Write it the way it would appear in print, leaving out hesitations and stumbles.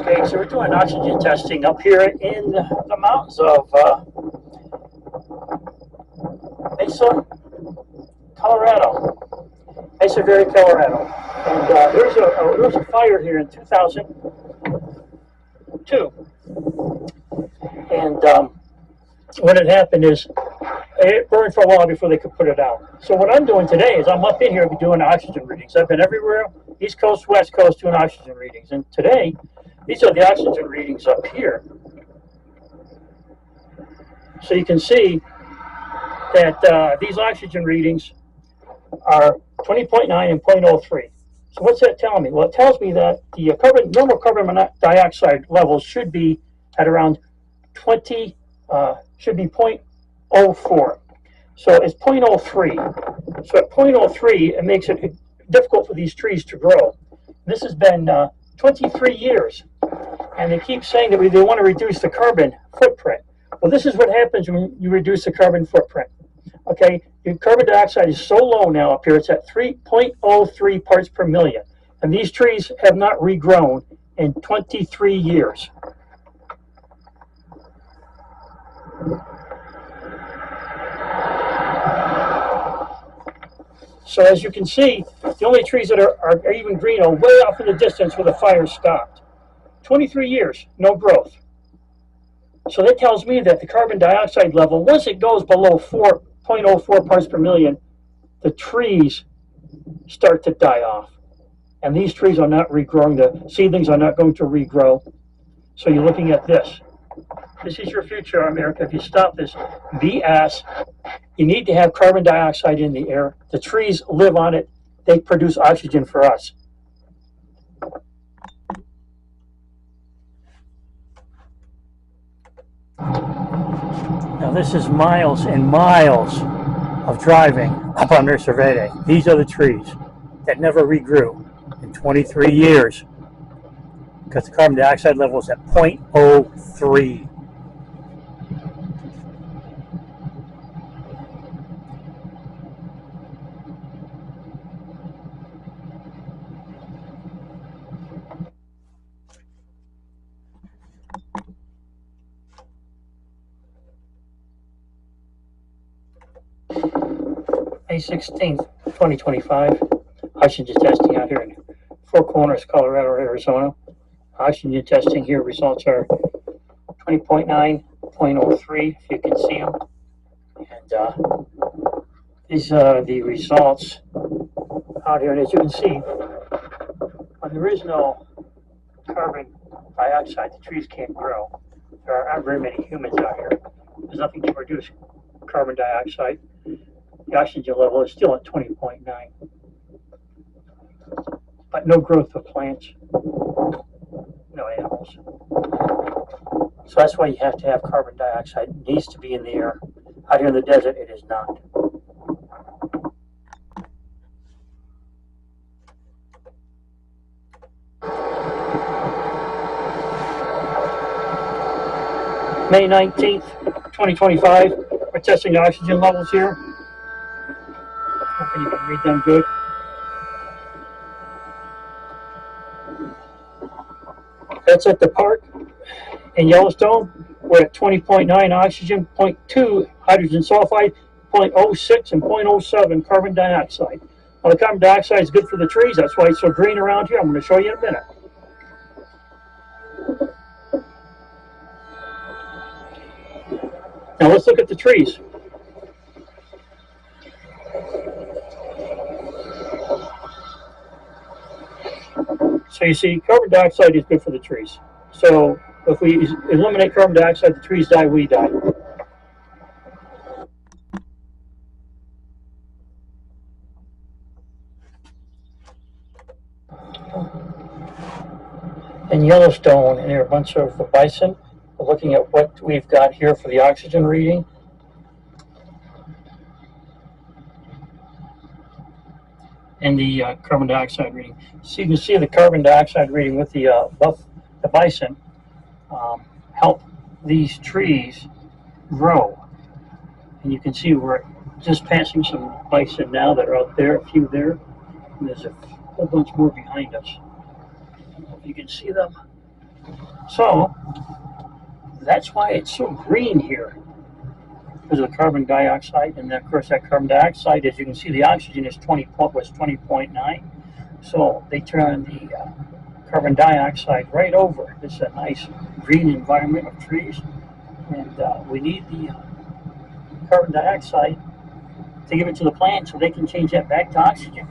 Okay, so we're doing oxygen testing up here in the mountains of Mesa, Colorado. Mesa Verde, Colorado. And there was a fire here in 2002. And what had happened is it burned for a while before they could put it out. So what I'm doing today is I'm up in here doing oxygen readings. I've been everywhere, East Coast, West Coast, doing oxygen readings. And today, these are the oxygen readings up here. So you can see that these oxygen readings are 20.9 and 0.03. So what's that telling me? Well, it tells me that the normal carbon dioxide levels should be at around 20, should be 0.04. So it's 0.03. So at 0.03, it makes it difficult for these trees to grow. This has been 23 years, and they keep saying that they want to reduce the carbon footprint. Well, this is what happens when you reduce the carbon footprint. Okay, your carbon dioxide is so low now up here, it's at 3.03 parts per million. And these trees have not regrown in 23 years. So as you can see, the only trees that are even green are way off in the distance where the fire stopped. 23 years, no growth. So that tells me that the carbon dioxide level, once it goes below 0.04 parts per million, the trees start to die off. And these trees are not regrowing. The seedlings are not going to regrow. So you're looking at this. This is your future, America. If you stop this BS, you need to have carbon dioxide in the air. The trees live on it. They produce oxygen for us. Now this is miles and miles of driving up on Mesa Verde. These are the trees that never regrew in 23 years because the carbon dioxide level is at 0.03. May 16th, 2025, oxygen testing out here in Four Corners, Colorado, Arizona. Oxygen testing here, results are 20.9, 0.03, if you can see them. And these are the results out here. And as you can see, when there is no carbon dioxide, the trees can't grow. There aren't very many humans out here. There's nothing to produce carbon dioxide. The oxygen level is still at 20.9. But no growth of plants, no animals. So that's why you have to have carbon dioxide. It needs to be in the air. Out here in the desert, it is not. May 19th, 2025, we're testing the oxygen levels here. Hoping you can read them good. That's at the park in Yellowstone. We're at 20.9 oxygen, 0.2 hydrogen sulfide, 0.06 and 0.07 carbon dioxide. Well, the carbon dioxide is good for the trees. That's why it's so green around here. I'm going to show you in a minute. Now let's look at the trees. So you see, carbon dioxide is good for the trees. So if we eliminate carbon dioxide, the trees die, we die. In Yellowstone, and there are a bunch of bison. We're looking at what we've got here for the oxygen reading. And the carbon dioxide reading. So you can see the carbon dioxide reading with the bison help these trees grow. And you can see we're just passing some bison now that are out there, a few there. And there's a whole bunch more behind us. If you can see them. So that's why it's so green here, because of the carbon dioxide. And then of course that carbon dioxide, as you can see, the oxygen is 20.9. So they turn the carbon dioxide right over. It's a nice green environment of trees, and we need the carbon dioxide to give it to the plant so they can change that back to oxygen.